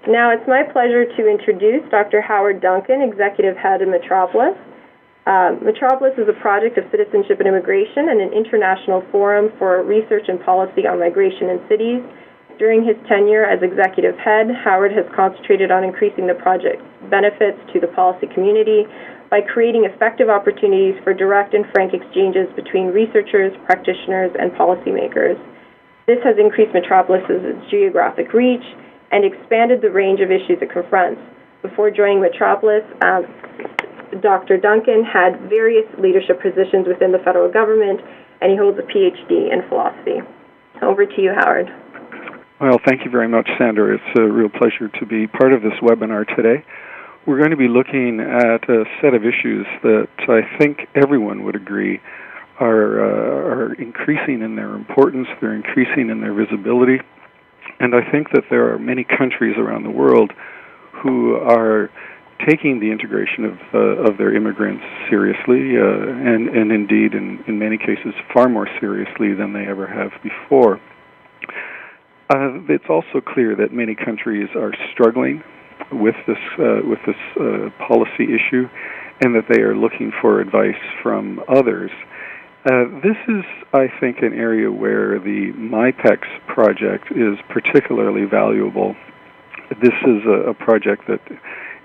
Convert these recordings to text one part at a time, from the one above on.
Now it's my pleasure to introduce Dr. Howard Duncan, Executive Head of Metropolis. Metropolis is a project of citizenship and immigration and an international forum for research and policy on migration in cities. During his tenure as executive head, Howard has concentrated on increasing the project's benefits to the policy community by creating effective opportunities for direct and frank exchanges between researchers, practitioners, and policymakers. This has increased Metropolis's geographic reach and expanded the range of issues it confronts. Before joining Metropolis, Dr. Duncan had various leadership positions within the federal government, and he holds a PhD in philosophy. Over to you, Howard. Well, thank you very much, Sandra. It's a real pleasure to be part of this webinar today. We're going to be looking at a set of issues that I think everyone would agree are increasing in their importance, they're increasing in their visibility, and I think that there are many countries around the world who are taking the integration of their immigrants seriously, and indeed, in many cases, far more seriously than they ever have before. It's also clear that many countries are struggling with this policy issue, and that they are looking for advice from others. This is, I think, an area where the MIPEX project is particularly valuable. This is a project that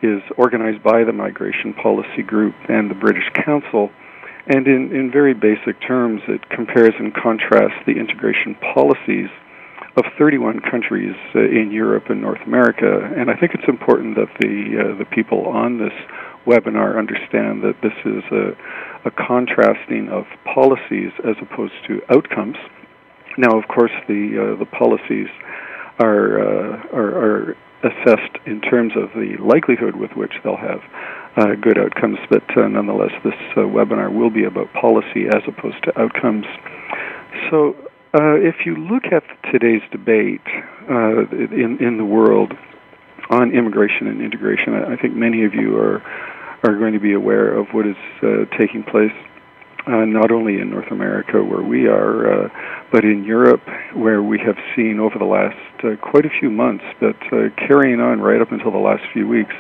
is organized by the Migration Policy Group and the British Council, and in very basic terms, it compares and contrasts the integration policies of 31 countries in Europe and North America. And I think it's important that the people on this webinar understand that this is a contrasting of policies as opposed to outcomes. Now, of course, the policies are assessed in terms of the likelihood with which they'll have good outcomes, but nonetheless, this webinar will be about policy as opposed to outcomes. So, if you look at today's debate in the world on immigration and integration, I think many of you are going to be aware of what is taking place not only in North America, where we are, but in Europe, where we have seen over the last quite a few months, but carrying on right up until the last few weeks,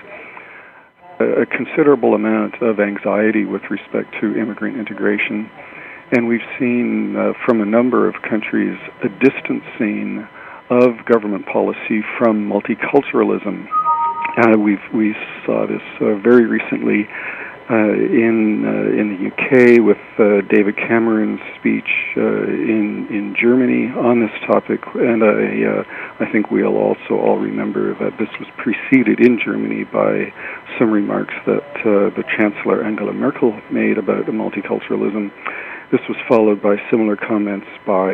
a considerable amount of anxiety with respect to immigrant integration. And we've seen from a number of countries a distancing of government policy from multiculturalism. We saw this very recently in the UK with David Cameron's speech in Germany on this topic, and I think we'll also all remember that this was preceded in Germany by some remarks that the Chancellor Angela Merkel made about multiculturalism. This was followed by similar comments by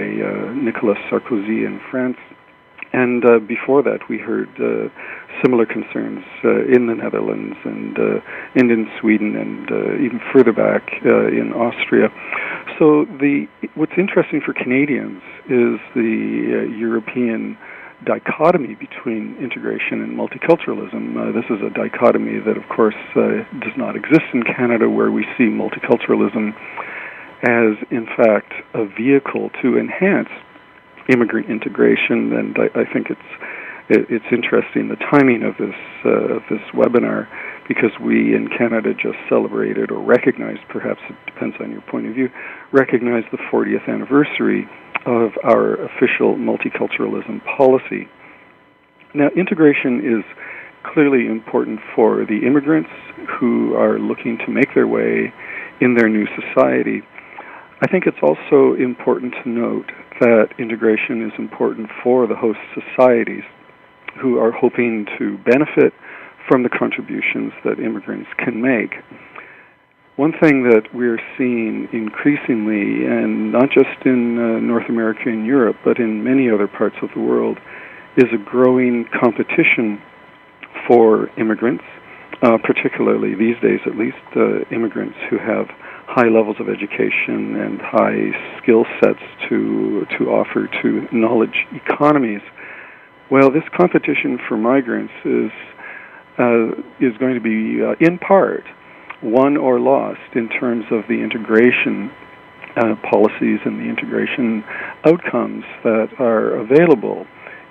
Nicolas Sarkozy in France. And before that, we heard similar concerns in the Netherlands and in Sweden and even further back in Austria. So what's interesting for Canadians is the European dichotomy between integration and multiculturalism. This is a dichotomy that, of course, does not exist in Canada, where we see multiculturalism as, in fact, a vehicle to enhance immigrant integration. And I think it's interesting, the timing of this webinar, because we in Canada just celebrated or recognized, perhaps it depends on your point of view, recognized the 40th anniversary of our official multiculturalism policy. Now, integration is clearly important for the immigrants who are looking to make their way in their new society. I think it's also important to note that integration is important for the host societies who are hoping to benefit from the contributions that immigrants can make. One thing that we're seeing increasingly, and not just in North America and Europe, but in many other parts of the world, is a growing competition for immigrants, particularly these days at least, immigrants who have high levels of education and high skill sets to offer to knowledge economies. Well, this competition for migrants is going to be, in part, won or lost in terms of the integration policies and the integration outcomes that are available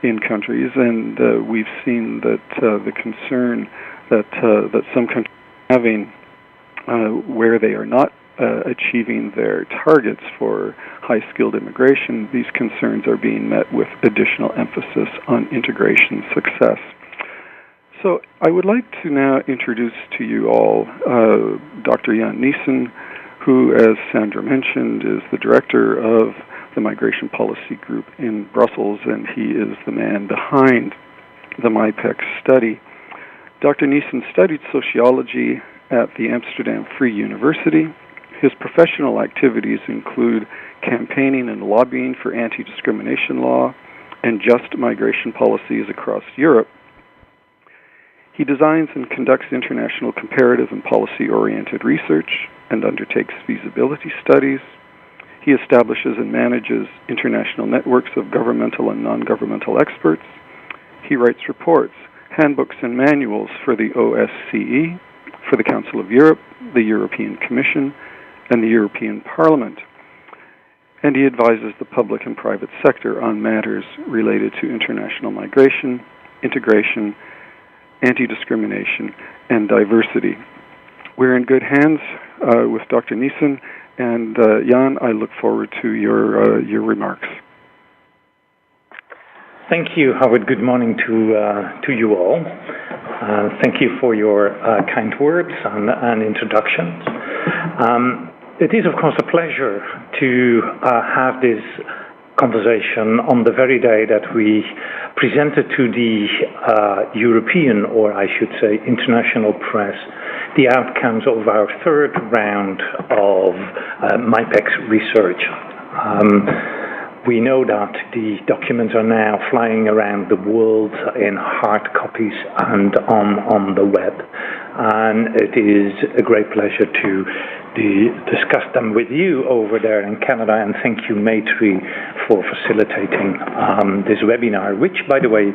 in countries, and we've seen that the concern that some countries are having where they are not achieving their targets for high-skilled immigration, these concerns are being met with additional emphasis on integration success. So I would like to now introduce to you all Dr. Jan Niesen, who, as Sandra mentioned, is the director of the Migration Policy Group in Brussels, and he is the man behind the MIPEX study. Dr. Niesen studied sociology at the Amsterdam Free University. His professional activities include campaigning and lobbying for anti-discrimination law and just migration policies across Europe. He designs and conducts international comparative and policy-oriented research and undertakes feasibility studies. He establishes and manages international networks of governmental and non-governmental experts. He writes reports, handbooks, and manuals for the OSCE, for the Council of Europe, the European Commission, and the European Parliament. And he advises the public and private sector on matters related to international migration, integration, anti-discrimination, and diversity. We're in good hands with Dr. Niesen, and Jan, I look forward to your remarks. Thank you, Howard. Good morning to you all. Thank you for your kind words and introductions. It is, of course, a pleasure to have this conversation on the very day that we presented to the European, or I should say international press, the outcomes of our third round of MIPEX research. We know that the documents are now flying around the world in hard copies and on the web. And it is a great pleasure to discuss them with you over there in Canada. And thank you, Maytree, for facilitating this webinar, which, by the way,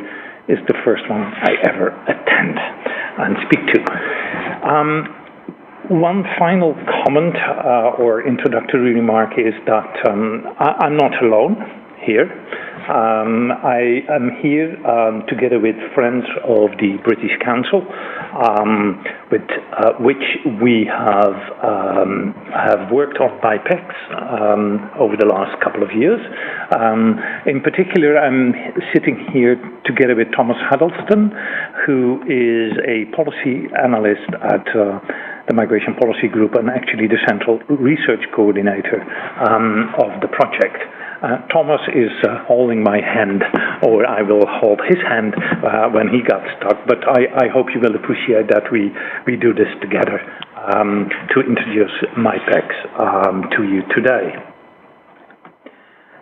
is the first one I ever attend and speak to. One final comment or introductory remark is that I'm not alone here. I am here together with friends of the British Council, with which we have worked on MIPEX over the last couple of years. In particular, I'm sitting here together with Thomas Huddleston, who is a policy analyst at the Migration Policy Group and actually the central research coordinator of the project. Thomas is holding my hand, or I will hold his hand when he got stuck, but I hope you will appreciate that we do this together to introduce MIPEX to you today.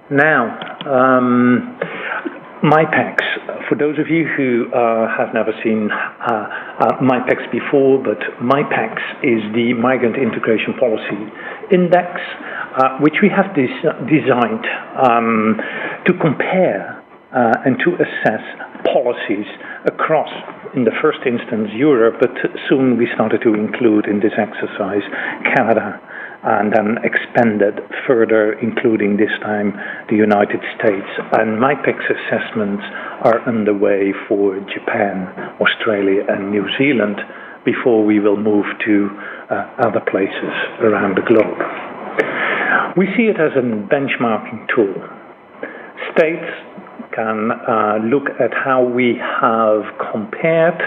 Now, MIPEX, for those of you who have never seen MIPEX before, but MIPEX is the Migrant Integration Policy Index, which we have designed to compare and to assess policies across, in the first instance, Europe, but soon we started to include in this exercise Canada, and then expanded further, including this time the United States. And MIPEX assessments are underway for Japan, Australia, and New Zealand before we will move to other places around the globe. We see it as a benchmarking tool. States can look at how we have compared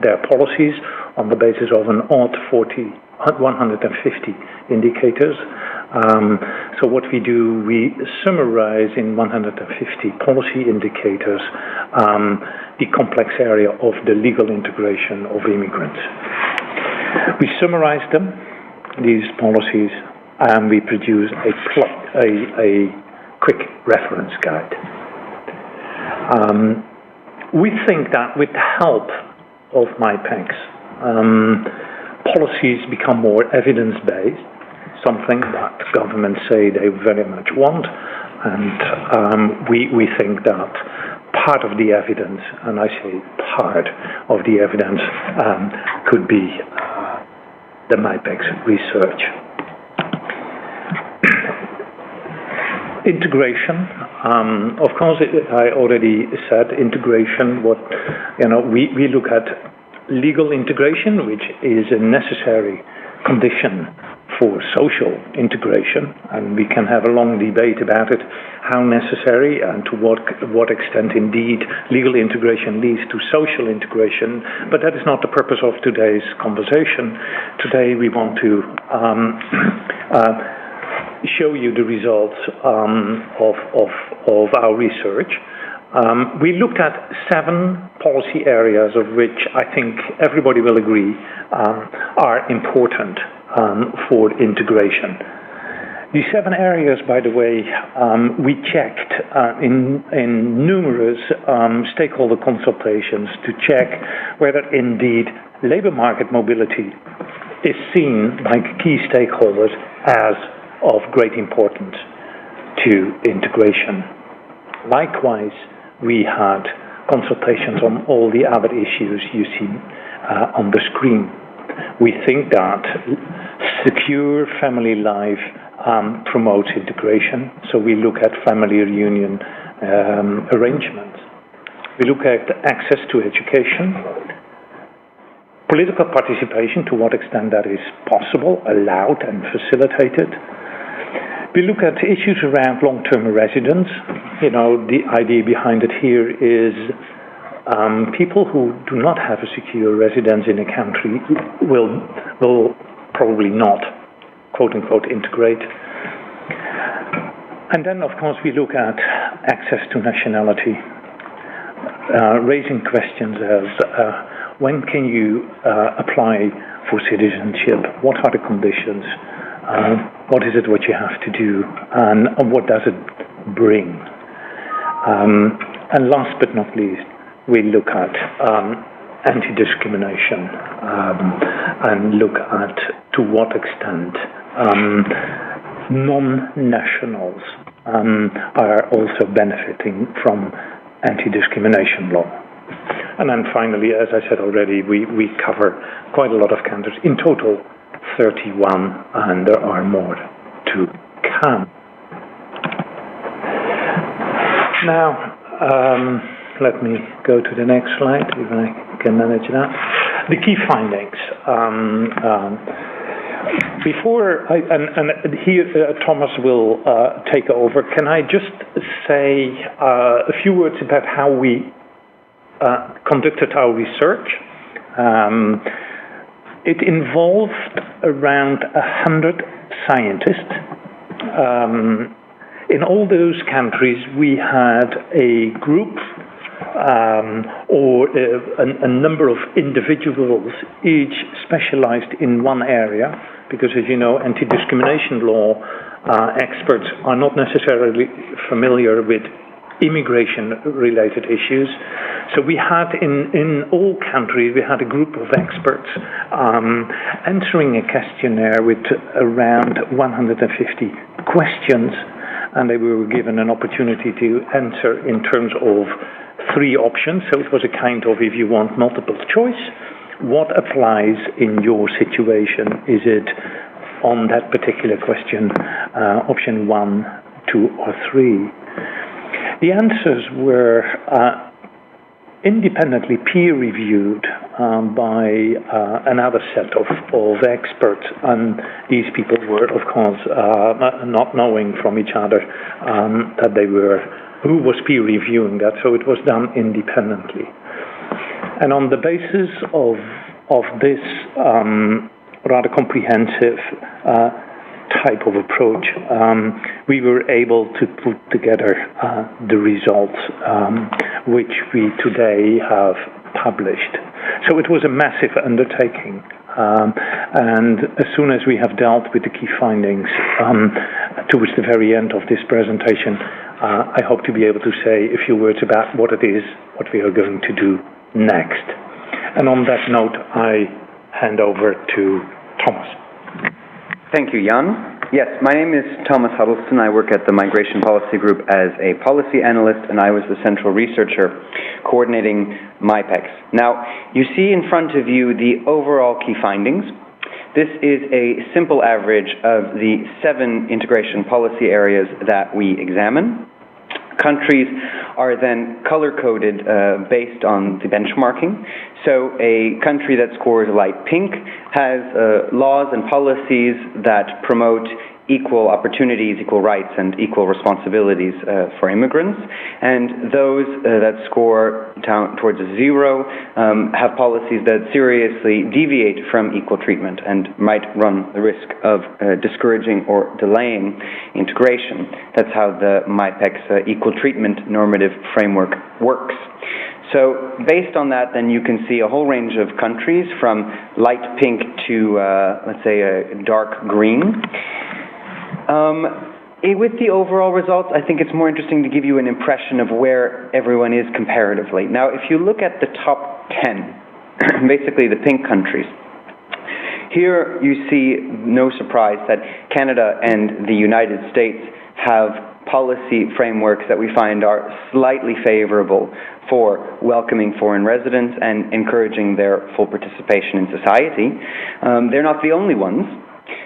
their policies on the basis of an odd 150 indicators. So what we do, we summarize in 150 policy indicators the complex area of the legal integration of immigrants. We summarize them, these policies, and we produce a quick reference guide. We think that with the help of MIPEX, policies become more evidence-based, something that governments say they very much want, and we think that part of the evidence, and I say part of the evidence, could be the MIPEX research. Integration. Of course, I already said integration. We look at legal integration, which is a necessary condition for social integration, and we can have a long debate about it, how necessary and to what extent indeed legal integration leads to social integration. But that is not the purpose of today's conversation. Today we want to show you the results of our research. We looked at 7 policy areas of which I think everybody will agree are important for integration. These 7 areas, by the way, we checked in numerous stakeholder consultations to check whether indeed labor market mobility is seen by key stakeholders as of great importance to integration. Likewise, we had consultations on all the other issues you see on the screen. We think that secure family life promotes integration, so we look at family reunion arrangements. We look at access to education, political participation, to what extent that is possible, allowed and facilitated. We look at issues around long-term residence. The idea behind it here is people who do not have a secure residence in a country will probably not, quote-unquote, integrate. And then, of course, we look at access to nationality, raising questions as when can you apply for citizenship? What are the conditions? What is it what you have to do, and what does it bring? And last but not least, we look at anti-discrimination and look at to what extent non-nationals are also benefiting from anti-discrimination law. And then finally, as I said already, we cover quite a lot of countries. In total, 31, and there are more to come. Now, let me go to the next slide, if I can manage that. The key findings. Here Thomas will take over. Can I just say a few words about how we conducted our research? It involved around 100 scientists. In all those countries, we had a group or a number of individuals, each specialized in one area, because as you know, anti-discrimination law experts are not necessarily familiar with immigration-related issues. So we had in all countries, we had a group of experts answering a questionnaire with around 150 questions, and they were given an opportunity to answer in terms of 3 options. So it was a kind of, if you want, multiple choice. What applies in your situation? Is it on that particular question, option 1, 2, or 3? The answers were independently peer-reviewed by another set of experts, and these people were, of course, not knowing from each other that they were, who was peer-reviewing that, so it was done independently. And on the basis of this rather comprehensive type of approach, we were able to put together the results which we today have published. So it was a massive undertaking, and as soon as we have dealt with the key findings towards the very end of this presentation, I hope to be able to say a few words about what it is, what we are going to do next. And on that note, I hand over to Thomas. Thank you, Jan. Yes, my name is Thomas Huddleston. I work at the Migration Policy Group as a policy analyst, and I was the central researcher coordinating MIPEX. Now, you see in front of you the overall key findings. This is a simple average of the 7 integration policy areas that we examine. Countries are then color-coded based on the benchmarking. So a country that scores light pink has laws and policies that promote equal opportunities, equal rights, and equal responsibilities for immigrants. And those that score down towards a 0 have policies that seriously deviate from equal treatment and might run the risk of discouraging or delaying integration. That's how the MIPEX equal treatment normative framework works. So based on that, then you can see a whole range of countries from light pink to, let's say, a dark green. With the overall results, I think it's more interesting to give you an impression of where everyone is comparatively. Now, if you look at the top 10, basically the pink countries, here you see, no surprise, that Canada and the United States have policy frameworks that we find are slightly favorable for welcoming foreign residents and encouraging their full participation in society. They're not the only ones.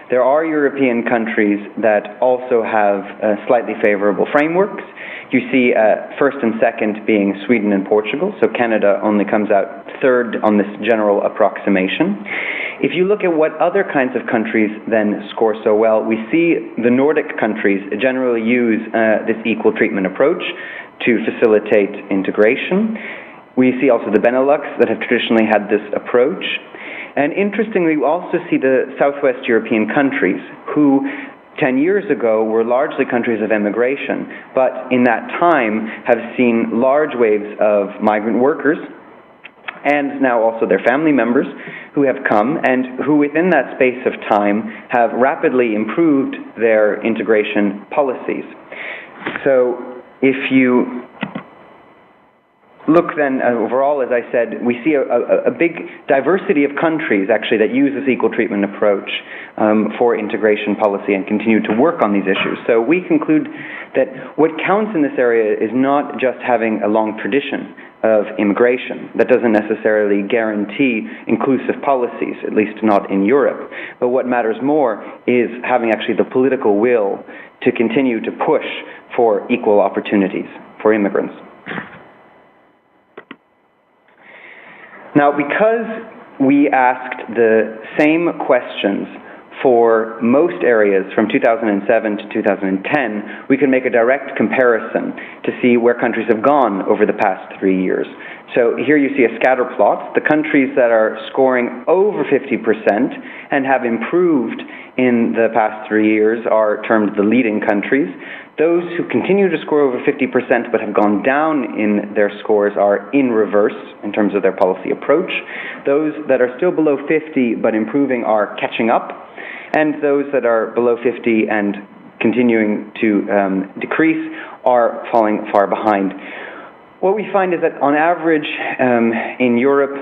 There are European countries that also have slightly favorable frameworks. You see first and second being Sweden and Portugal, so Canada only comes out third on this general approximation. If you look at what other kinds of countries then score so well, we see the Nordic countries generally use this equal treatment approach to facilitate integration. We see also the Benelux that have traditionally had this approach. And interestingly, we also see the Southwest European countries who 10 years ago were largely countries of emigration, but in that time have seen large waves of migrant workers and now also their family members who have come and who within that space of time have rapidly improved their integration policies. So if you look then overall, as I said, we see a big diversity of countries actually that use this equal treatment approach for integration policy and continue to work on these issues. So we conclude that what counts in this area is not just having a long tradition of immigration. That doesn't necessarily guarantee inclusive policies, at least not in Europe. But what matters more is having actually the political will to continue to push for equal opportunities for immigrants. Now, because we asked the same questions for most areas from 2007 to 2010, we can make a direct comparison to see where countries have gone over the past 3 years. So here you see a scatter plot. The countries that are scoring over 50% and have improved in the past 3 years are termed the leading countries. Those who continue to score over 50% but have gone down in their scores are in reverse in terms of their policy approach. Those that are still below 50 but improving are catching up, and those that are below 50 and continuing to decrease are falling far behind. What we find is that on average in Europe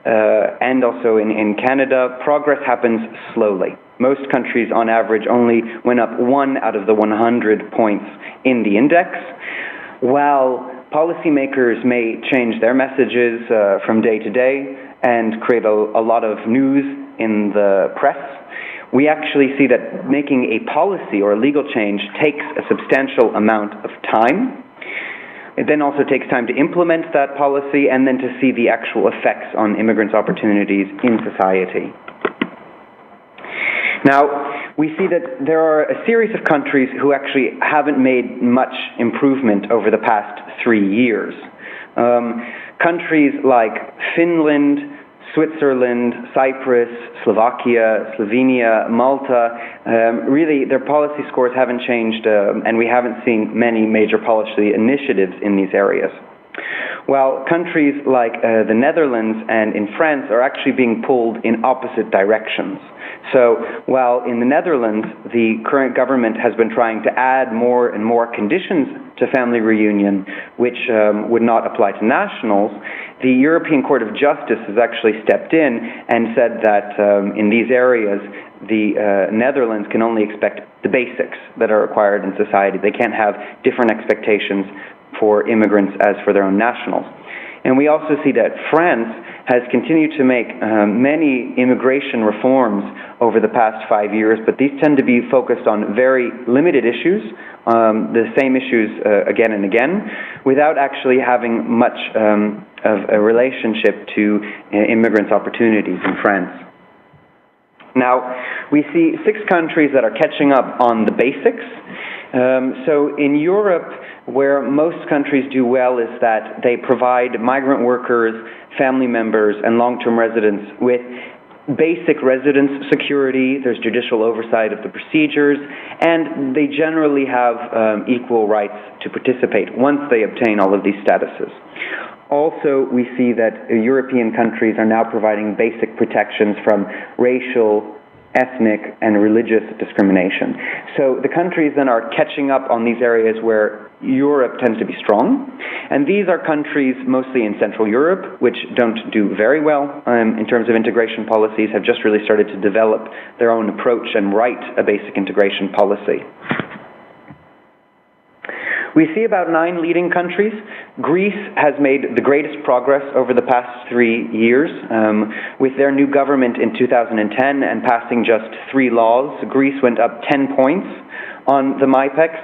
and also in Canada, progress happens slowly. Most countries, on average, only went up 1 out of the 100 points in the index, while policymakers may change their messages from day to day and create a lot of news in the press. We actually see that making a policy or a legal change takes a substantial amount of time. It then also takes time to implement that policy and then to see the actual effects on immigrants' opportunities in society. Now, we see that there are a series of countries who actually haven't made much improvement over the past 3 years. Countries like Finland, Switzerland, Cyprus, Slovakia, Slovenia, Malta, really their policy scores haven't changed and we haven't seen many major policy initiatives in these areas. While countries like the Netherlands and in France are actually being pulled in opposite directions. So while in the Netherlands the current government has been trying to add more and more conditions to family reunion which would not apply to nationals, the European Court of Justice has actually stepped in and said that in these areas the Netherlands can only expect the basics that are required in society. They can't have different expectations for immigrants as for their own nationals. And we also see that France has continued to make many immigration reforms over the past 5 years, but these tend to be focused on very limited issues, the same issues again and again, without actually having much of a relationship to immigrants' opportunities in France. Now, we see 6 countries that are catching up on the basics. So in Europe, where most countries do well is that they provide migrant workers, family members, and long-term residents with basic residence security. There's judicial oversight of the procedures, and they generally have equal rights to participate once they obtain all of these statuses. Also, we see that European countries are now providing basic protections from racial, ethnic, and religious discrimination. So the countries then are catching up on these areas where Europe tends to be strong. And these are countries mostly in Central Europe, which don't do very well in terms of integration policies, have just really started to develop their own approach and write a basic integration policy. We see about 9 leading countries. Greece has made the greatest progress over the past 3 years. With their new government in 2010 and passing just 3 laws, Greece went up 10 points on the MIPEX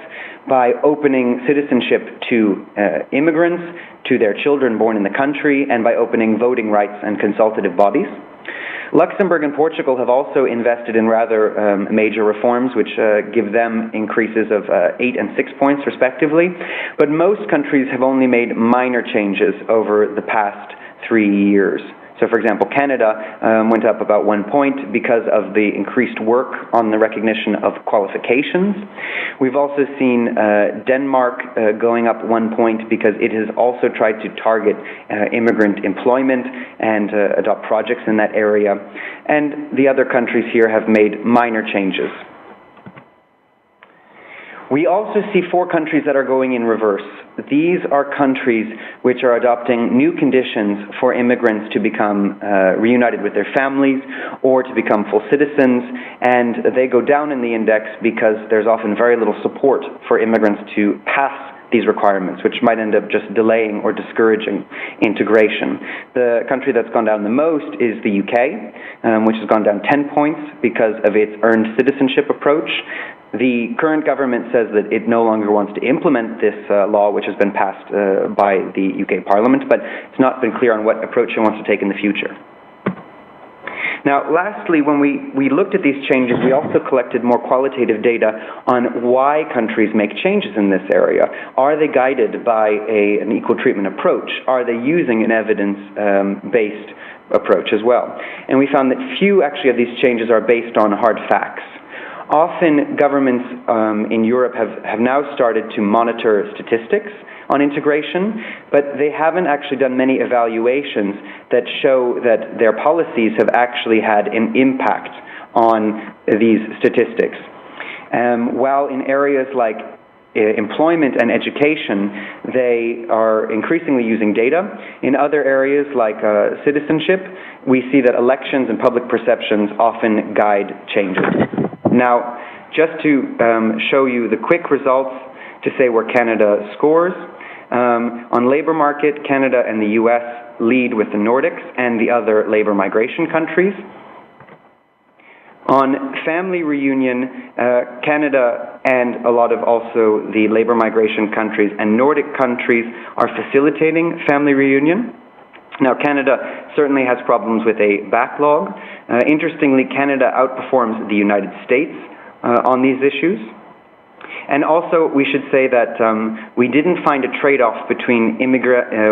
by opening citizenship to immigrants, to their children born in the country, and by opening voting rights and consultative bodies. Luxembourg and Portugal have also invested in rather major reforms, which give them increases of 8 and 6 points, respectively. But most countries have only made minor changes over the past 3 years. So, for example, Canada went up about 1 point because of the increased work on the recognition of qualifications. We've also seen Denmark going up 1 point because it has also tried to target immigrant employment and adopt projects in that area. And the other countries here have made minor changes. We also see 4 countries that are going in reverse. These are countries which are adopting new conditions for immigrants to become reunited with their families or to become full citizens, and they go down in the index because there's often very little support for immigrants to pass these requirements, which might end up just delaying or discouraging integration. The country that's gone down the most is the UK, which has gone down 10 points because of its earned citizenship approach. The current government says that it no longer wants to implement this law, which has been passed by the UK Parliament, but it's not been clear on what approach it wants to take in the future. Now, lastly, when we looked at these changes, we also collected more qualitative data on why countries make changes in this area. Are they guided by an equal treatment approach? Are they using an evidence-based approach as well? And we found that few actually of these changes are based on hard facts. Often governments in Europe have now started to monitor statistics on integration, but they haven't actually done many evaluations that show that their policies have actually had an impact on these statistics. While in areas like employment and education, they are increasingly using data. In other areas like citizenship, we see that elections and public perceptions often guide changes. Now, just to show you the quick results to say where Canada scores, on labor market, Canada and the US lead with the Nordics and the other labor migration countries. On family reunion, Canada and a lot of also the labor migration countries and Nordic countries are facilitating family reunion. Now, Canada certainly has problems with a backlog. Interestingly, Canada outperforms the United States on these issues. And also, we should say that we didn't find a trade-off between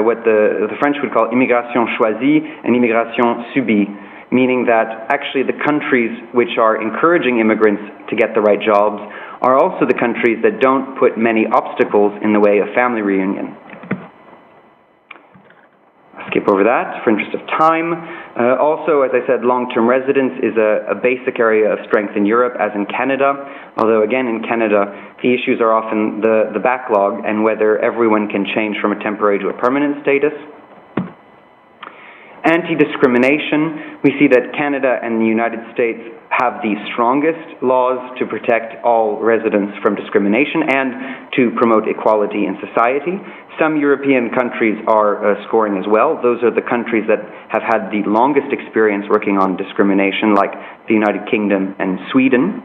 what the French would call immigration choisie and immigration subie, meaning that actually the countries which are encouraging immigrants to get the right jobs are also the countries that don't put many obstacles in the way of family reunion. Skip over that for interest of time. Also, as I said, long-term residence is a basic area of strength in Europe, as in Canada, although again in Canada the issues are often the backlog and whether everyone can change from a temporary to a permanent status. Anti-discrimination, we see that Canada and the United States have the strongest laws to protect all residents from discrimination and to promote equality in society. Some European countries are scoring as well. Those are the countries that have had the longest experience working on discrimination, like the United Kingdom and Sweden.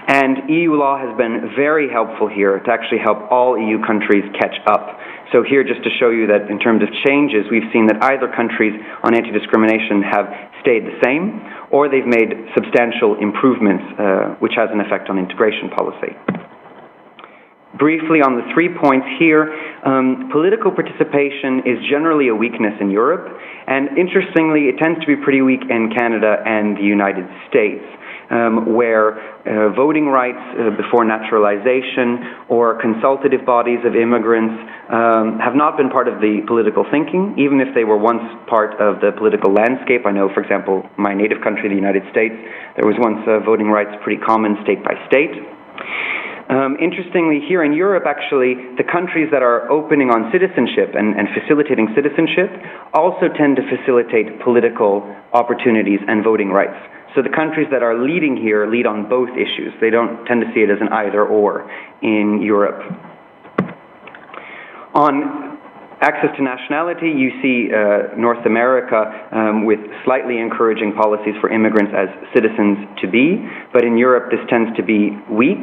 And EU law has been very helpful here to actually help all EU countries catch up. So here, just to show you that in terms of changes, we've seen that either countries on anti-discrimination have stayed the same, or they've made substantial improvements, which has an effect on integration policy. Briefly on the 3 points here, political participation is generally a weakness in Europe, and interestingly, it tends to be pretty weak in Canada and the United States. Where voting rights before naturalization or consultative bodies of immigrants have not been part of the political thinking, even if they were once part of the political landscape. I know, for example, my native country, the United States, there was once voting rights pretty common state by state. Interestingly, here in Europe, actually, the countries that are opening on citizenship and facilitating citizenship also tend to facilitate political opportunities and voting rights. So the countries that are leading here lead on both issues. They don't tend to see it as an either-or in Europe. On access to nationality, you see North America with slightly encouraging policies for immigrants as citizens to be, but in Europe this tends to be weak.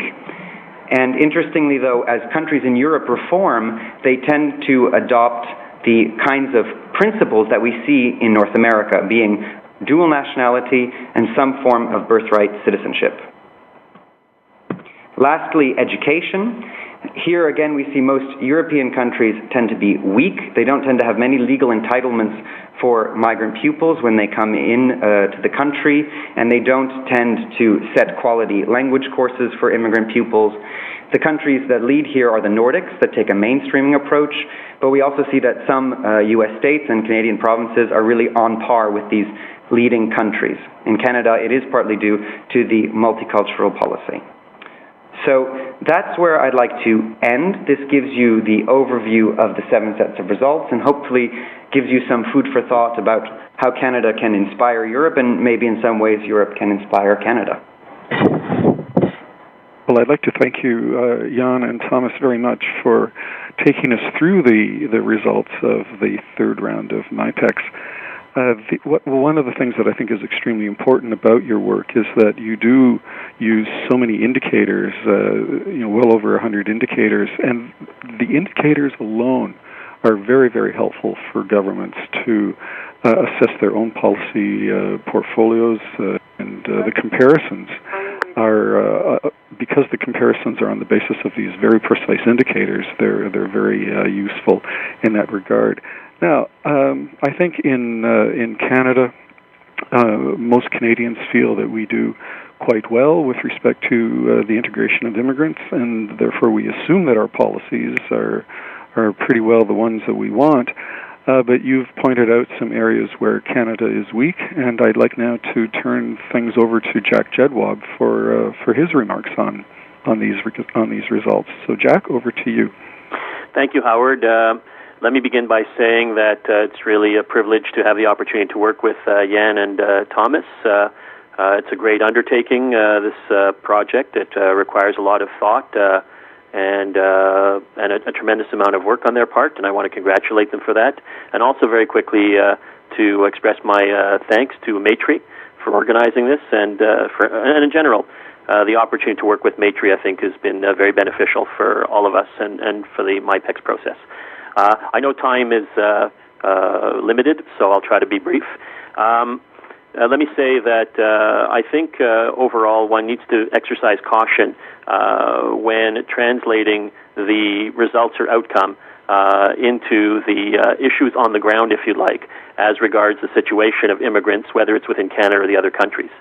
And interestingly, though, as countries in Europe reform, they tend to adopt the kinds of principles that we see in North America, being dual nationality and some form of birthright citizenship. Lastly, education. Here again, we see most European countries tend to be weak. They don't tend to have many legal entitlements for migrant pupils when they come in to the country, and they don't tend to set quality language courses for immigrant pupils. The countries that lead here are the Nordics, that take a mainstreaming approach, but we also see that some U.S. states and Canadian provinces are really on par with these leading countries. In Canada, it is partly due to the multicultural policy. So that's where I'd like to end. This gives you the overview of the 7 sets of results and hopefully gives you some food for thought about how Canada can inspire Europe, and maybe in some ways Europe can inspire Canada. Well, I'd like to thank you, Jan and Thomas, very much for taking us through the results of the third round of MIPEX. One of the things that I think is extremely important about your work is that you do use so many indicators, well over 100 indicators, and the indicators alone are very, very helpful for governments to assess their own policy portfolios, and the comparisons are, because the comparisons are on the basis of these very precise indicators, they're very useful in that regard. Now, I think in Canada, most Canadians feel that we do quite well with respect to the integration of immigrants, and therefore we assume that our policies are pretty well the ones that we want. But you've pointed out some areas where Canada is weak, and I'd like now to turn things over to Jack Jedwab for his remarks on these results. So, Jack, over to you. Thank you, Howard. Let me begin by saying that it's really a privilege to have the opportunity to work with Jan and Thomas. It's a great undertaking, this project. It requires a lot of thought and a tremendous amount of work on their part, and I want to congratulate them for that. And also very quickly to express my thanks to Maytree for organizing this, and in general, the opportunity to work with Maytree, I think, has been very beneficial for all of us and for the MIPEX process. I know time is limited, so I'll try to be brief. Let me say that I think overall one needs to exercise caution when translating the results or outcome into the issues on the ground, if you like, as regards the situation of immigrants, whether it's within Canada or the other countries.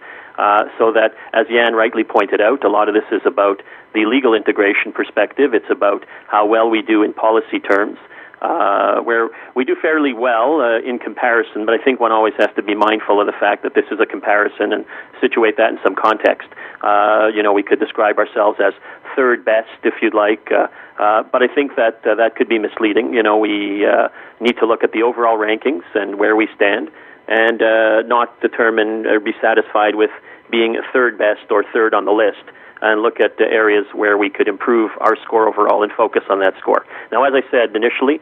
So that, as Jan rightly pointed out, a lot of this is about the legal integration perspective. It's about how well we do in policy terms. where we do fairly well in comparison, but I think one always has to be mindful of the fact that this is a comparison and situate that in some context. We could describe ourselves as third best, if you'd like, but I think that that could be misleading. We need to look at the overall rankings and where we stand, and not determine or be satisfied with being third best or third on the list, and look at the areas where we could improve our score overall and focus on that score. Now, as I said initially,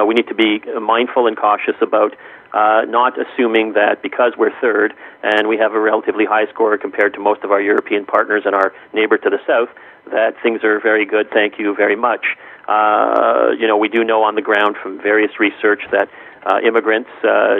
we need to be mindful and cautious about not assuming that because we're third and we have a relatively high score compared to most of our European partners and our neighbor to the south, that things are very good, thank you very much. We do know on the ground from various research that immigrants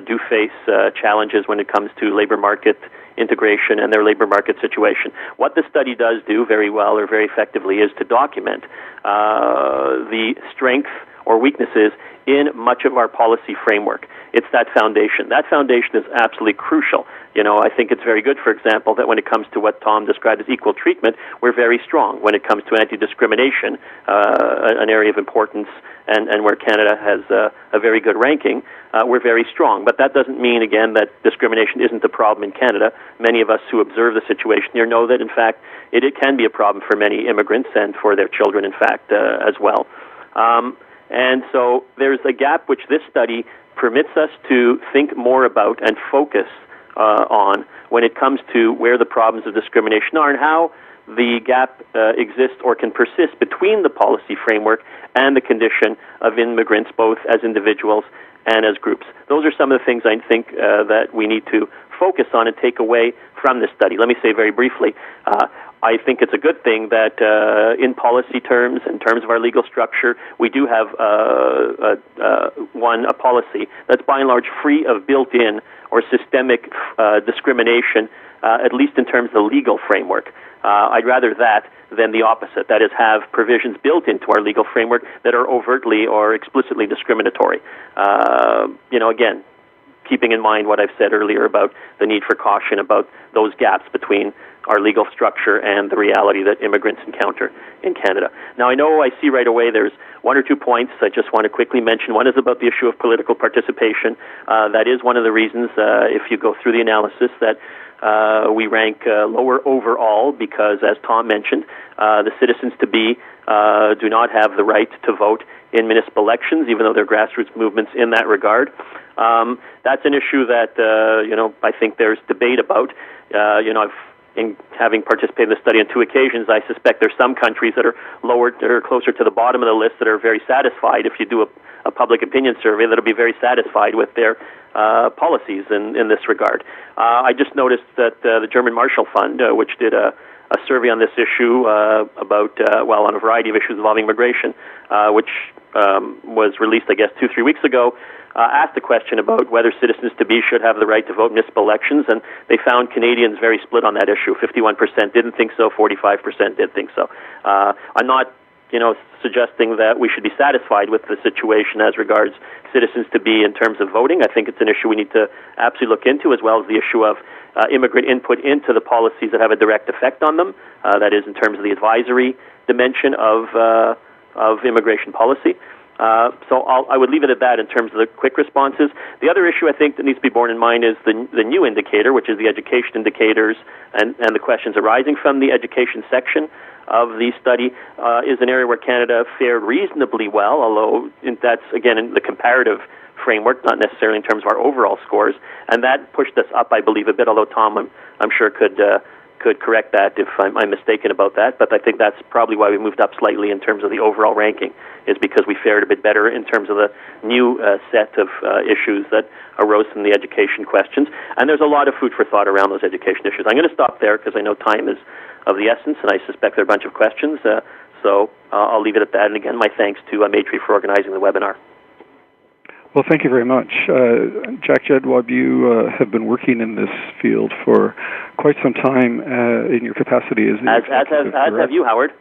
do face challenges when it comes to labor market integration and their labor market situation. What the study does do very well or very effectively is to document the strengths or weaknesses in much of our policy framework. It's that foundation. That foundation is absolutely crucial. I think it's very good, for example, that when it comes to what Tom described as equal treatment, we're very strong. When it comes to anti-discrimination, an area of importance, and where Canada has a very good ranking, we're very strong. But that doesn't mean, again, that discrimination isn't a problem in Canada. Many of us who observe the situation here know that, in fact, it can be a problem for many immigrants and for their children, in fact, as well. And so there's a gap which this study permits us to think more about and focus on when it comes to where the problems of discrimination are and how the gap exists or can persist between the policy framework and the condition of immigrants, both as individuals and as groups. Those are some of the things I think that we need to focus on and take away from this study. Let me say very briefly, I think it's a good thing that in policy terms, in terms of our legal structure, we do have a policy that's by and large free of built-in or systemic discrimination, at least in terms of the legal framework. I'd rather that than the opposite, that is, have provisions built into our legal framework that are overtly or explicitly discriminatory. Again, keeping in mind what I've said earlier about the need for caution about those gaps between our legal structure and the reality that immigrants encounter in Canada. Now, I know I see right away there's one or two points I just want to quickly mention. One is about the issue of political participation. That is one of the reasons, if you go through the analysis, that we rank lower overall because, as Tom mentioned, the citizens-to-be do not have the right to vote in municipal elections, even though there are grassroots movements in that regard. That's an issue that, I think there's debate about. In having participated in the study on 2 occasions, I suspect there's some countries that are lower, that are closer to the bottom of the list, that are very satisfied. If you do a public opinion survey, that'll be very satisfied with their policies in this regard. I just noticed that the German Marshall Fund, which did a survey on this issue on a variety of issues involving immigration, which was released, I guess, 2-3 weeks ago, asked a question about whether citizens-to-be should have the right to vote in municipal elections, and they found Canadians very split on that issue. 51% didn't think so, 45% did think so. I'm not, suggesting that we should be satisfied with the situation as regards citizens-to-be in terms of voting. I think it's an issue we need to absolutely look into, as well as the issue of immigrant input into the policies that have a direct effect on them. That is, in terms of the advisory dimension of immigration policy. So I would leave it at that in terms of the quick responses. The other issue I think that needs to be borne in mind is the new indicator, which is the education indicators and the questions arising from the education section of the study, is an area where Canada fared reasonably well, although that's, again, in the comparative framework, not necessarily in terms of our overall scores. And that pushed us up, I believe, a bit, although Tom, I'm sure, could correct that if I'm mistaken about that. But I think that's probably why we moved up slightly in terms of the overall ranking, is because we fared a bit better in terms of the new set of issues that arose from the education questions. And there's a lot of food for thought around those education issues. I'm going to stop there because I know time is of the essence, and I suspect there are a bunch of questions. So I'll leave it at that. And again, my thanks to Maytree for organizing the webinar. Well, thank you very much. Jack Jedwab, you have been working in this field for quite some time in your capacity as the as have you, Howard.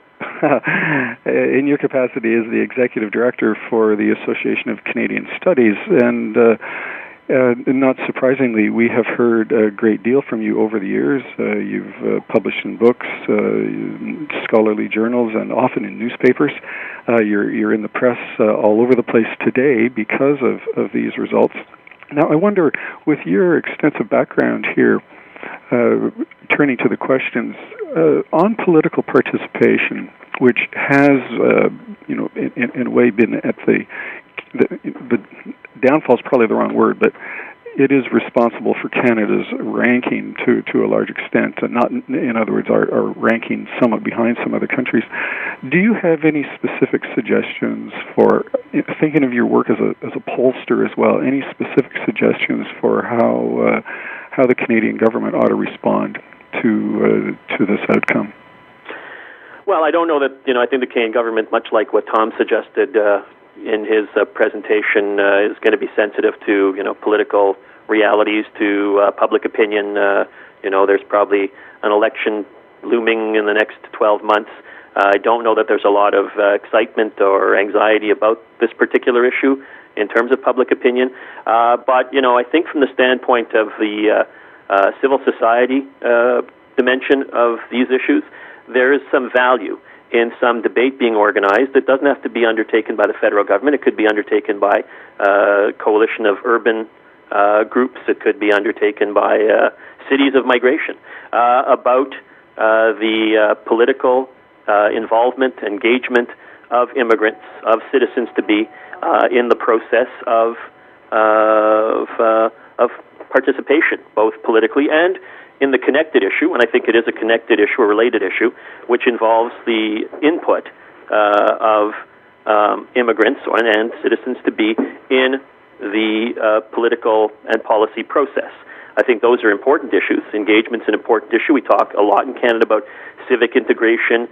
In your capacity as the executive director for the Association of Canadian Studies, and not surprisingly, we have heard a great deal from you over the years. You've published in books, scholarly journals, and often in newspapers. You're in the press all over the place today because of these results. Now, I wonder, with your extensive background here, turning to the questions, on political participation, which has, in a way been at the downfall is probably the wrong word, but it is responsible for Canada's ranking to a large extent, and not, in other words, our ranking somewhat behind some other countries. Do you have any specific suggestions for, thinking of your work as a pollster as well, any specific suggestions for how the Canadian government ought to respond to this outcome? Well, I don't know that, I think the Canadian government, much like what Tom suggested in his presentation, is going to be sensitive to, political realities, to public opinion. There's probably an election looming in the next 12 months. I don't know that there's a lot of excitement or anxiety about this particular issue in terms of public opinion. But, I think from the standpoint of the civil society dimension of these issues, there is some value in some debate being organized. It doesn't have to be undertaken by the federal government. It could be undertaken by a coalition of urban groups. It could be undertaken by cities of migration about the political involvement, engagement of immigrants, of citizens-to-be in the process of participation, both politically and in the connected issue, and I think it is a connected issue, a related issue, which involves the input of immigrants and citizens-to-be in the political and policy process. I think those are important issues. Engagement's an important issue. We talk a lot in Canada about civic integration,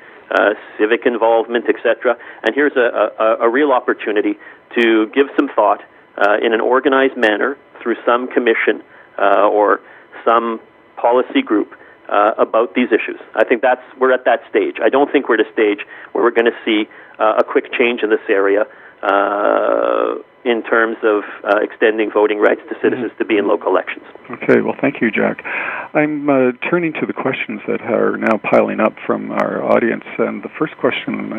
civic involvement, etc. And here's a real opportunity to give some thought in an organized manner through some commission or some policy group about these issues. I think we're at that stage. I don't think we're at a stage where we're going to see a quick change in this area in terms of extending voting rights to citizens to be in local elections. Okay, well, thank you, Jack. I'm turning to the questions that are now piling up from our audience, and the first question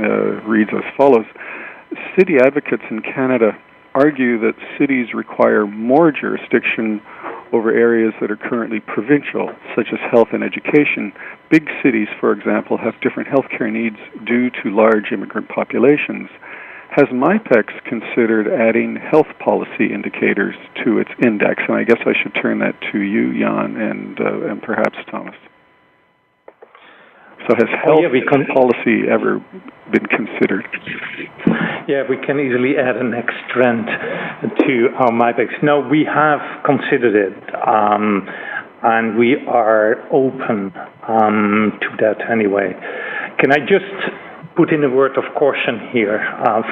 reads as follows. City advocates in Canada argue that cities require more jurisdiction over areas that are currently provincial, such as health and education. Big cities, for example, have different healthcare needs due to large immigrant populations. Has MIPEX considered adding health policy indicators to its index? And I guess I should turn that to you, Jan, and perhaps Thomas. So has health policy ever been considered? Yeah, we can easily add a next trend to our MIPEX. No, we have considered it, and we are open to that anyway. Can I just put in a word of caution here?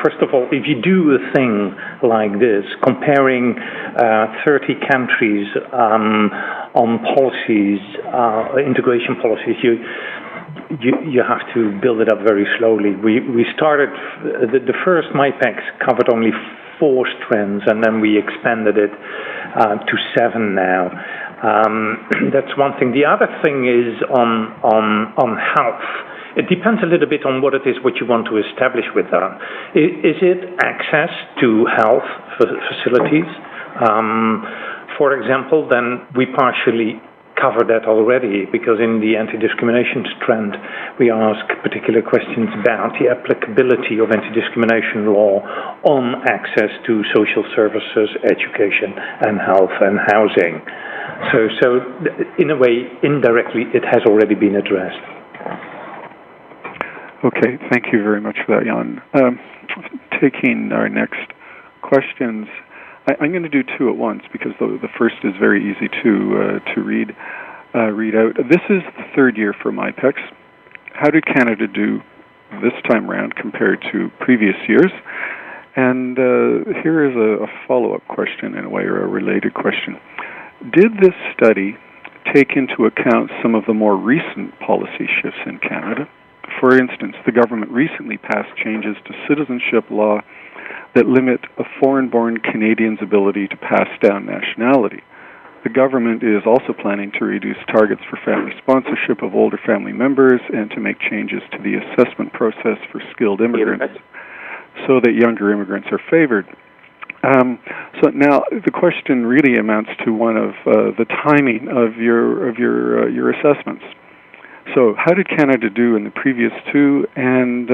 First of all, if you do a thing like this, comparing 30 countries on policies, integration policies, you have to build it up very slowly. We started, the first MIPEX covered only 4 strands, and then we expanded it to 7 now. That's one thing. The other thing is on health. It depends a little bit on what it is what you want to establish with that. Is it access to health facilities? For example, then we partially cover that already, because in the anti-discrimination strand we ask particular questions about the applicability of anti-discrimination law on access to social services, education and health and housing. So in a way, indirectly, it has already been addressed. Okay, thank you very much for that, Jan. Taking our next questions, I'm going to do 2 at once because the first is very easy to read out. This is the 3rd year for MIPEX. How did Canada do this time round compared to previous years? And here is a follow-up question, in a way, or a related question. Did this study take into account some of the more recent policy shifts in Canada? For instance, the government recently passed changes to citizenship law that limit a foreign-born Canadian's ability to pass down nationality. The government is also planning to reduce targets for family sponsorship of older family members and to make changes to the assessment process for skilled immigrants. so that younger immigrants are favored. So now the question really amounts to one of the timing of your assessments. So how did Canada do in the previous two, and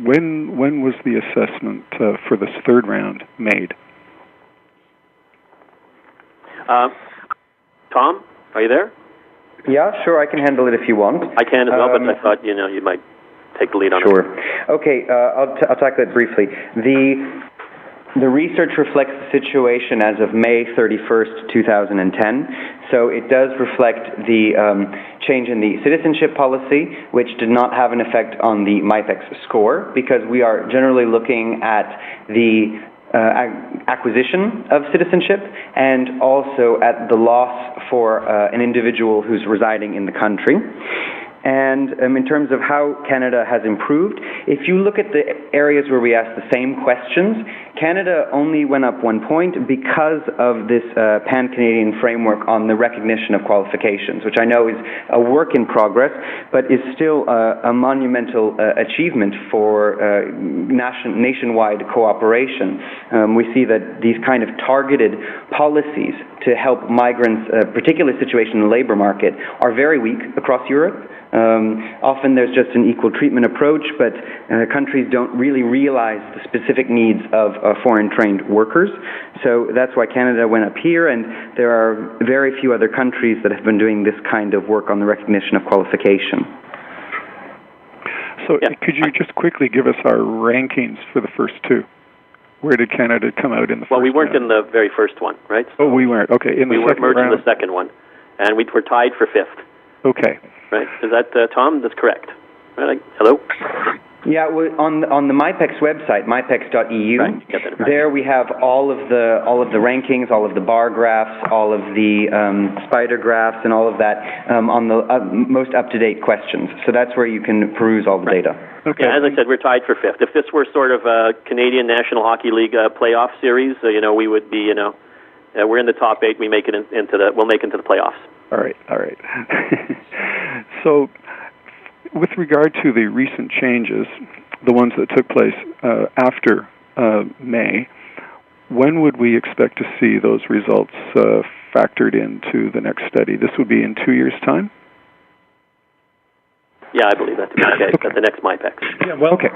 when was the assessment for this third round made? Tom, are you there? Yeah, sure, I can handle it if you want. I can as well, but I thought you might take the lead on it. Sure. Okay, I'll tackle it briefly. The research reflects the situation as of May 31st, 2010. So it does reflect the change in the citizenship policy, which did not have an effect on the MIPEX score, because we are generally looking at the acquisition of citizenship and also at the loss for an individual who's residing in the country. And in terms of how Canada has improved, if you look at the areas where we asked the same questions, Canada only went up 1 point because of this pan-Canadian framework on the recognition of qualifications, which I know is a work in progress, but is still a monumental achievement for nationwide cooperation. We see that these kind of targeted policies to help migrants, particular situation in the labor market, are very weak across Europe. Often there's just an equal treatment approach, but countries don't really realize the specific needs of foreign trained workers. So that's why Canada went up here, and there are very few other countries that have been doing this kind of work on the recognition of qualification. So could you just quickly give us our rankings for the first two? Where did Canada come out in the first Well, we weren't round? in the very first one, right? So we weren't. Okay, we weren't merged in the second one, and we were tied for fifth. Okay. Right? Is that Tom? That's correct. Right? Hello. Yeah, on the MIPEX website, MIPEX.eu, right. there we have all of the rankings, all of the bar graphs, all of the spider graphs, and all of that on the most up-to-date questions. So that's where you can peruse all the data. Okay. Yeah, as I said, we're tied for fifth. If this were sort of a Canadian National Hockey League playoff series, we would be, we're in the top 8. We'll make it into the playoffs. All right. So, with regard to the recent changes, the ones that took place after May, when would we expect to see those results factored into the next study? This would be in 2 years' time? Yeah, I believe that to be the case. At the next MIPEX. Yeah, well, okay.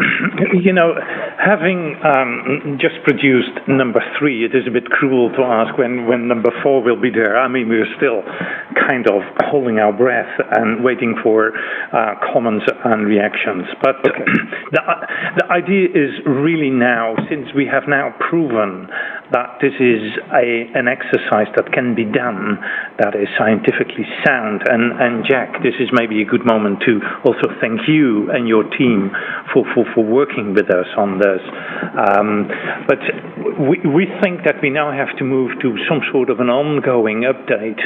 Having just produced number 3, it is a bit cruel to ask when number 4 will be there. I mean, we're still kind of holding our breath and waiting for comments and reactions. But the idea is really now, since we have now proven that this is an exercise that can be done, that is scientifically sound. And Jack, this is maybe a good moment to also thank you and your team for working with us on this. But we think that we now have to move to some sort of an ongoing update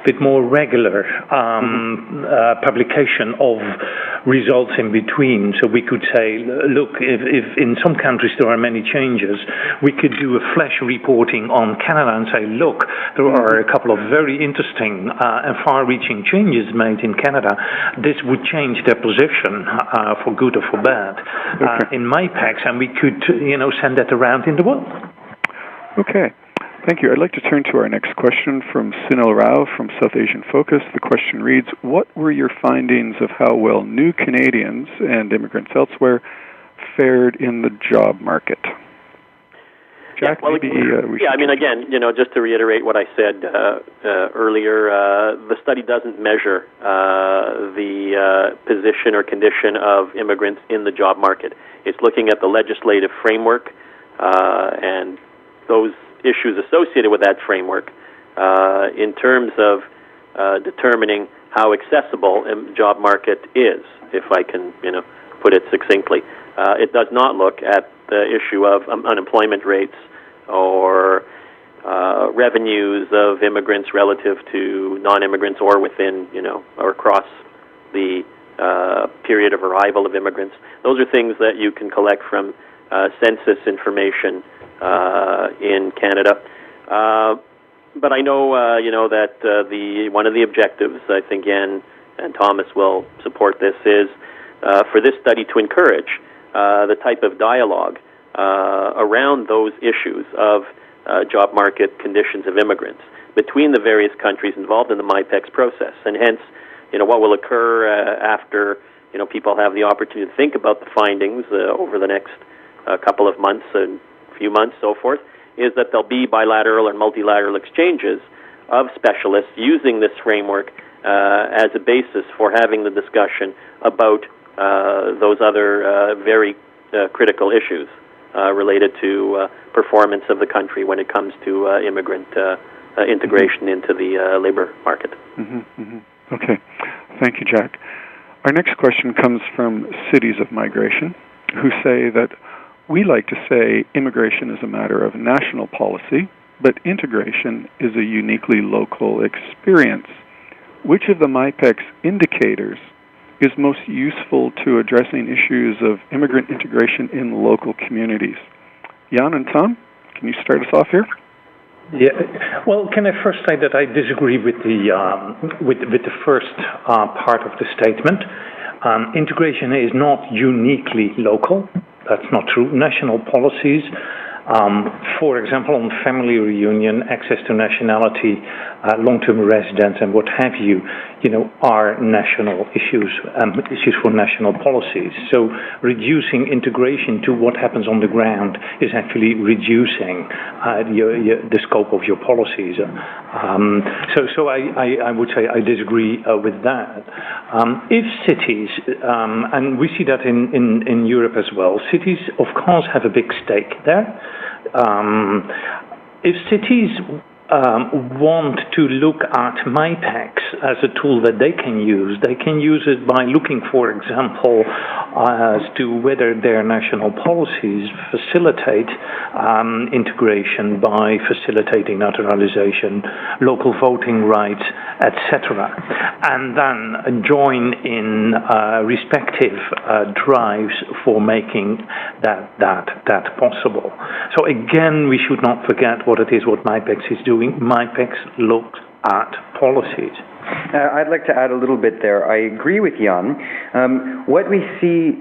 with more regular publication of results in between. So we could say, look, if in some countries there are many changes, we could do a flash reporting on Canada and say, look, there are a couple of very interesting and far-reaching changes made in Canada. This would change their position for good or for bad in MIPEX, and we could, send that around in the world. Okay. Thank you. I'd like to turn to our next question from Sunil Rao from South Asian Focus. The question reads, what were your findings of how well new Canadians and immigrants elsewhere fared in the job market? Jack, again, just to reiterate what I said earlier, the study doesn't measure the position or condition of immigrants in the job market. It's looking at the legislative framework and those issues associated with that framework in terms of determining how accessible a job market is, if I can, put it succinctly. It does not look at the issue of unemployment rates or revenues of immigrants relative to non-immigrants or within, or across the period of arrival of immigrants. Those are things that you can collect from census information in Canada. But I know, that one of the objectives, I think Jan and Thomas will support this, is for this study to encourage the type of dialogue around those issues of job market conditions of immigrants between the various countries involved in the MIPEX process. And hence, what will occur after people have the opportunity to think about the findings over the next couple of months and few months, so forth, is that there'll be bilateral and multilateral exchanges of specialists using this framework as a basis for having the discussion about those other very critical issues related to performance of the country when it comes to immigrant integration into the labor market. Okay. Thank you, Jack. Our next question comes from Cities of Migration, who say that we like to say immigration is a matter of national policy, but integration is a uniquely local experience. Which of the MIPEX indicators is most useful to addressing issues of immigrant integration in local communities? Jan and Tom, can you start us off here? Yeah. Well, can I first say that I disagree with the first part of the statement. Integration is not uniquely local. That's not true. National policies, for example, on family reunion, access to nationality, long-term residence, and what have you, are national issues, issues for national policies. So reducing integration to what happens on the ground is actually reducing the scope of your policies. So I would say I disagree with that. If cities, and we see that in Europe as well, cities, of course, have a big stake there. If cities want to look at MIPEX as a tool that they can use it by looking, for example, as to whether their national policies facilitate integration by facilitating naturalization, local voting rights, etc., and then join in respective drives for making that possible. So again, we should not forget what it is what MIPEX is doing. MIPEX looks at policies. I'd like to add a little bit there. I agree with Jan. What we see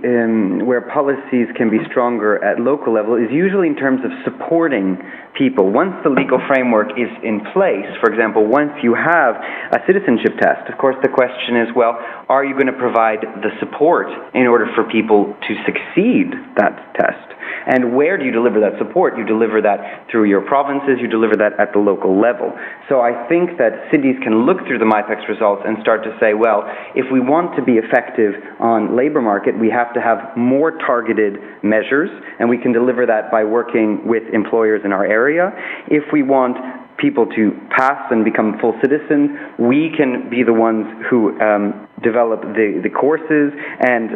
where policies can be stronger at local level is usually in terms of supporting people. Once the legal framework is in place, for example, once you have a citizenship test, of course the question is, well, are you going to provide the support in order for people to succeed that test? And where do you deliver that support? You deliver that through your provinces, you deliver that at the local level. So I think that cities can look through the MIPEX results and start to say, well, if we want to be effective on labor market, we have to have more targeted measures, and we can deliver that by working with employers in our area. If we want people to pass and become full citizens, we can be the ones who develop the courses and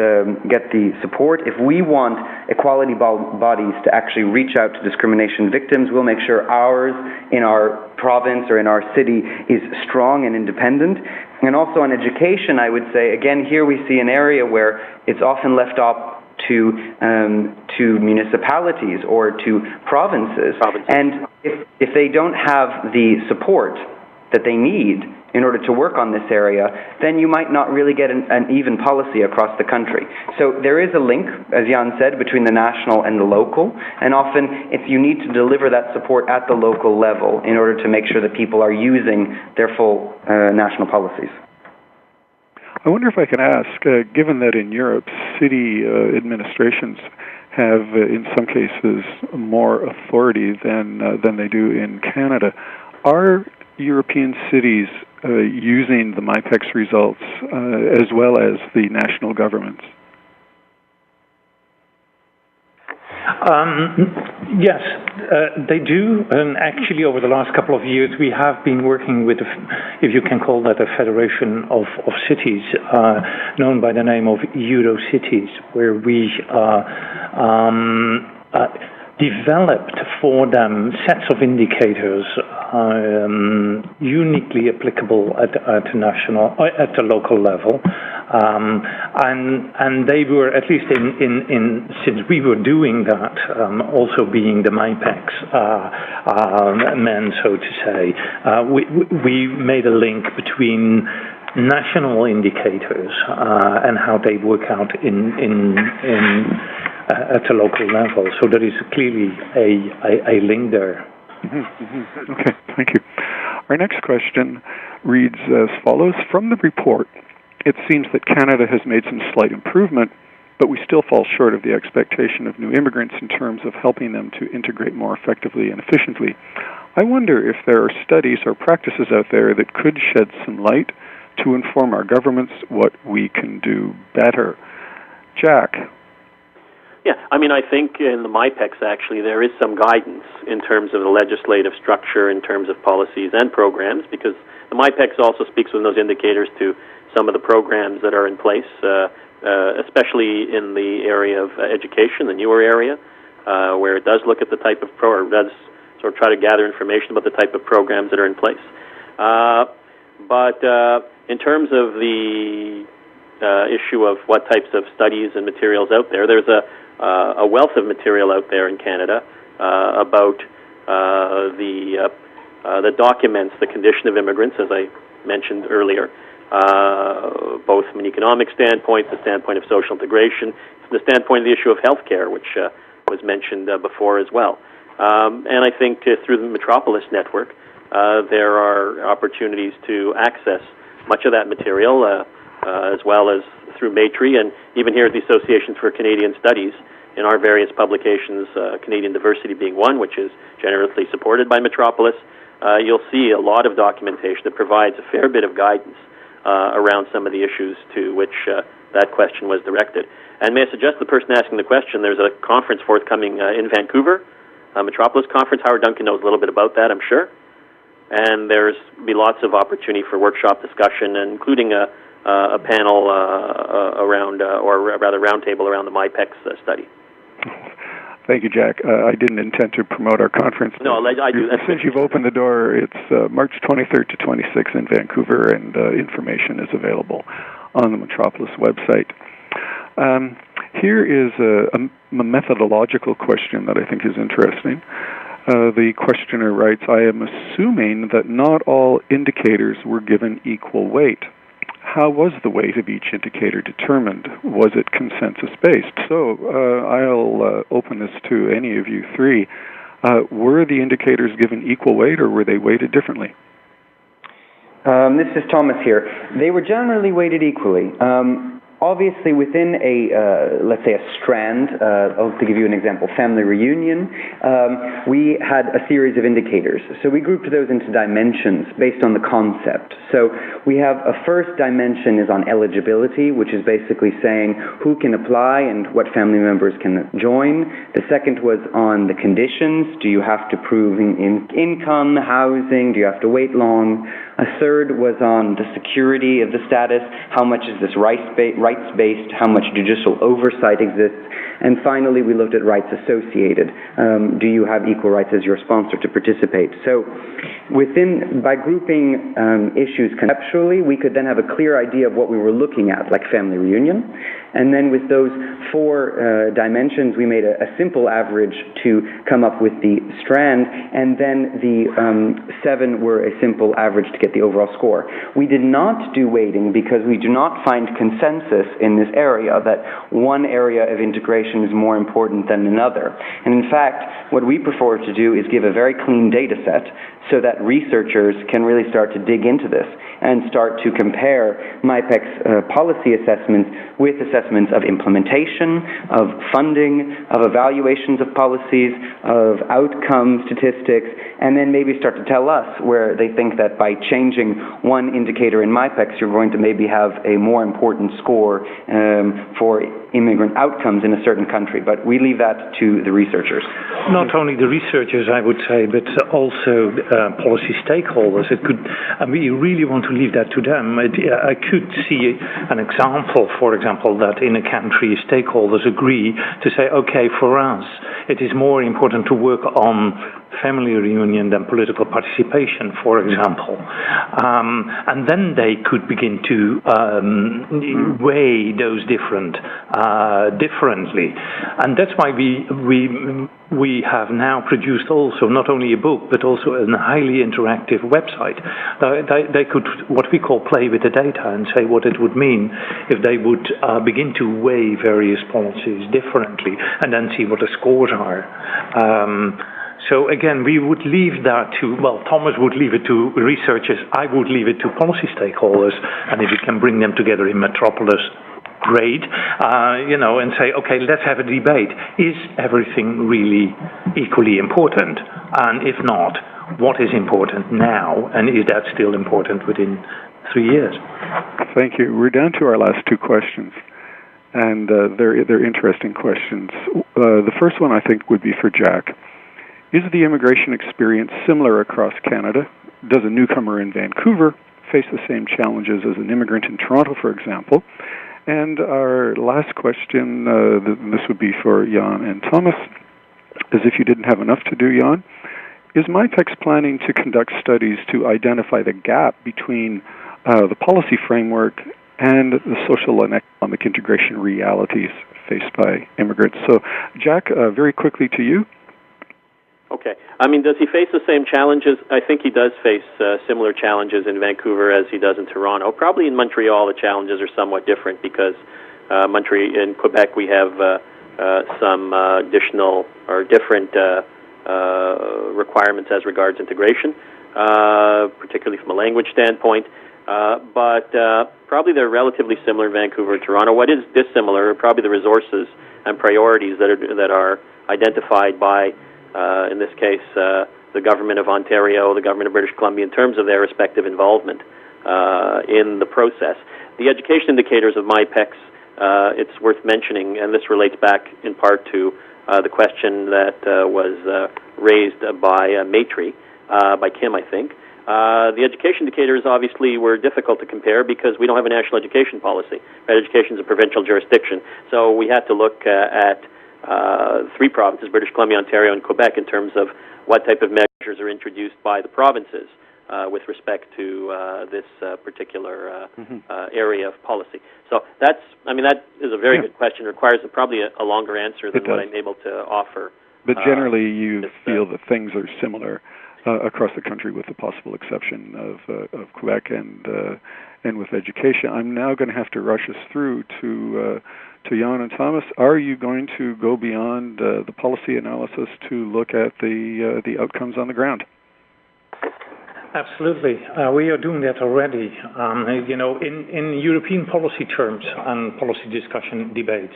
get the support. If we want equality bodies to actually reach out to discrimination victims, we'll make sure ours in our province or in our city is strong and independent. And also on education, I would say, again, here we see an area where it's often left up to municipalities or to provinces. And if they don't have the support that they need in order to work on this area, then you might not really get an even policy across the country. So there is a link, as Jan said, between the national and the local, and often you need to deliver that support at the local level in order to make sure that people are using their full national policies. I wonder if I can ask, given that in Europe, city administrations have, in some cases, more authority than they do in Canada, are European cities using the MIPEX results as well as the national governments? Yes, they do. And actually, over the last couple of years, we have been working with, if you can call that, a federation of cities known by the name of Eurocities, where we developed for them sets of indicators uniquely applicable at the local level. And they were, at least since we were doing that, also being the MIPEX men, so to say, we made a link between national indicators and how they work out in at the local level. So there is clearly a link there. Okay, thank you. Our next question reads as follows. From the report, it seems that Canada has made some slight improvement, but we still fall short of the expectation of new immigrants in terms of helping them to integrate more effectively and efficiently. I wonder if there are studies or practices out there that could shed some light to inform our governments what we can do better. Jack? Yeah, I mean, I think in the MIPEX, actually, there is some guidance in terms of the legislative structure, in terms of policies and programs, because the MIPEX also speaks with those indicators to some of the programs that are in place, especially in the area of education, the newer area, where it does look at the type of or does sort of try to gather information about the type of programs that are in place. But in terms of the issue of what types of studies and materials out there, there's a wealth of material out there in Canada about the documents the condition of immigrants, as I mentioned earlier, both from an economic standpoint, the standpoint of social integration, from the standpoint of the issue of healthcare, which was mentioned before as well. And I think through the Metropolis network, there are opportunities to access much of that material, as well as through Maytree, and even here at the Association for Canadian Studies, in our various publications, Canadian Diversity being one, which is generously supported by Metropolis, you'll see a lot of documentation that provides a fair bit of guidance around some of the issues to which that question was directed. And may I suggest the person asking the question, there's a conference forthcoming in Vancouver, a Metropolis conference. Howard Duncan knows a little bit about that, I'm sure. And there's be lots of opportunity for workshop discussion, including a panel around, or rather roundtable around the MIPEX study. Thank you, Jack. I didn't intend to promote our conference. No, I do. Since you've opened the door, it's March 23rd to 26th in Vancouver, and information is available on the Metropolis website. Here is a methodological question that I think is interesting. The questioner writes, I am assuming that not all indicators were given equal weight. How was the weight of each indicator determined? Was it consensus-based? So I'll open this to any of you three. Were the indicators given equal weight, or were they weighted differently? This is Thomas here. They were generally weighted equally. Obviously, within let's say a strand, to give you an example, family reunion, we had a series of indicators. So we grouped those into dimensions based on the concept. So we have a first dimension is on eligibility, which is basically saying who can apply and what family members can join. The second was on the conditions. Do you have to prove income, housing? Do you have to wait long? A third was on the security of the status. How much is this rights-based? How much judicial oversight exists? And finally, we looked at rights associated. Do you have equal rights as your sponsor to participate? So by grouping issues conceptually, we could then have a clear idea of what we were looking at, like family reunion. And then with those four dimensions, we made a simple average to come up with the strand, and then the 7 were a simple average to get the overall score. We did not do weighting because we do not find consensus in this area that one area of integration is more important than another. And in fact, what we prefer to do is give a very clean data set so that researchers can really start to dig into this and start to compare MIPEX policy assessments with assessments of implementation, of funding, of evaluations of policies, of outcome statistics, and then maybe start to tell us where they think that by changing one indicator in MIPEX, you're going to maybe have a more important score for immigrant outcomes in a certain country. But we leave that to the researchers. Not only the researchers, I would say, but also policy stakeholders. We really want to leave that to them. I could see an example, for example, that in a country stakeholders agree to say, okay, for us, it is more important to work on family reunion than political participation, for example. And then they could begin to weigh those differently. And that's why we have now produced also not only a book, but also a highly interactive website. They could, what we call, play with the data and say what it would mean if they would begin to weigh various policies differently and then see what the scores are. So again, we would leave that to, well, Thomas would leave it to researchers, I would leave it to policy stakeholders, and if we can bring them together in Metropolis, great, and say, okay, let's have a debate. Is everything really equally important? And if not, what is important now? And is that still important within 3 years? Thank you. We're down to our last two questions, and they're interesting questions. The first one, I think, would be for Jack. Is the immigration experience similar across Canada? Does a newcomer in Vancouver face the same challenges as an immigrant in Toronto, for example? And our last question, this would be for Jan and Thomas, as if you didn't have enough to do, Jan. Is MIPEX planning to conduct studies to identify the gap between the policy framework and the social and economic integration realities faced by immigrants? So, Jack, very quickly to you. Okay. I mean, does he face the same challenges? I think he does face similar challenges in Vancouver as he does in Toronto. Probably in Montreal, the challenges are somewhat different because in Quebec we have some additional or different requirements as regards integration, particularly from a language standpoint. But probably they're relatively similar in Vancouver and Toronto. What is dissimilar are probably the resources and priorities that are identified by in this case, the Government of Ontario, the Government of British Columbia, in terms of their respective involvement in the process. The education indicators of MIPEX, it's worth mentioning, and this relates back in part to the question that was raised by Maytree, by Kim, I think. The education indicators obviously were difficult to compare because we don't have a national education policy. Education is a provincial jurisdiction, so we had to look at three provinces, British Columbia, Ontario, and Quebec, in terms of what type of measures are introduced by the provinces with respect to this particular area of policy. So that is a very good question. It requires probably a longer answer than what I'm able to offer. But generally, you feel that things are similar across the country, with the possible exception of Quebec and with education. I'm now going to have to rush us through to Jan and Thomas. Are you going to go beyond the policy analysis to look at the outcomes on the ground? Absolutely. We are doing that already. In European policy terms and policy discussion debates,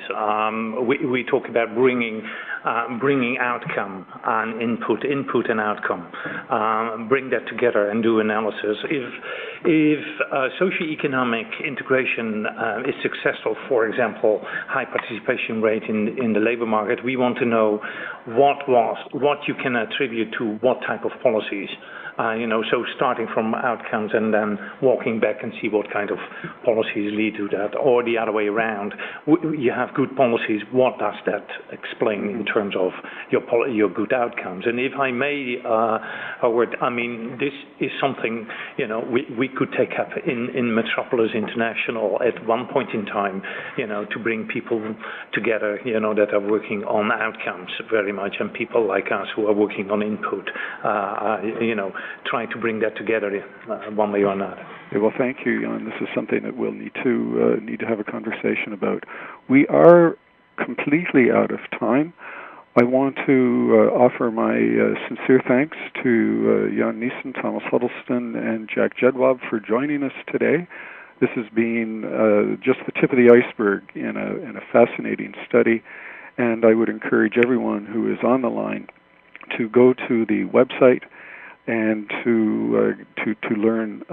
we talk about bringing outcome and input and outcome, bring that together and do analysis. If socioeconomic integration is successful, for example, high participation rate in the labor market, we want to know what you can attribute to what type of policies. So starting from outcomes and then walking back and see what kind of policies lead to that, or the other way around. You have good policies. What does that explain in terms of your good outcomes? And if I may, Howard, this is something we could take up in Metropolis International at one point in time. To bring people together, that are working on outcomes very much, and people like us who are working on input. Trying to bring that together one way or another. Okay, well, thank you, Jan. This is something that we'll need to have a conversation about. We are completely out of time. I want to offer my sincere thanks to Jan Niesen, Thomas Huddleston, and Jack Jedwab for joining us today. This has been just the tip of the iceberg in a fascinating study, and I would encourage everyone who is on the line to go to the website and to learn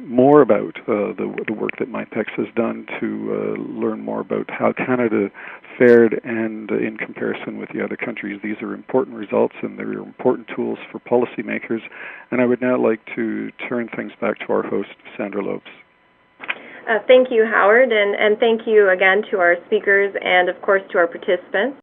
more about the work that MIPEX has done, to learn more about how Canada fared and in comparison with the other countries. These are important results and they're important tools for policymakers. And I would now like to turn things back to our host, Sandra Lopes. Thank you, Howard, and thank you again to our speakers and, of course, to our participants.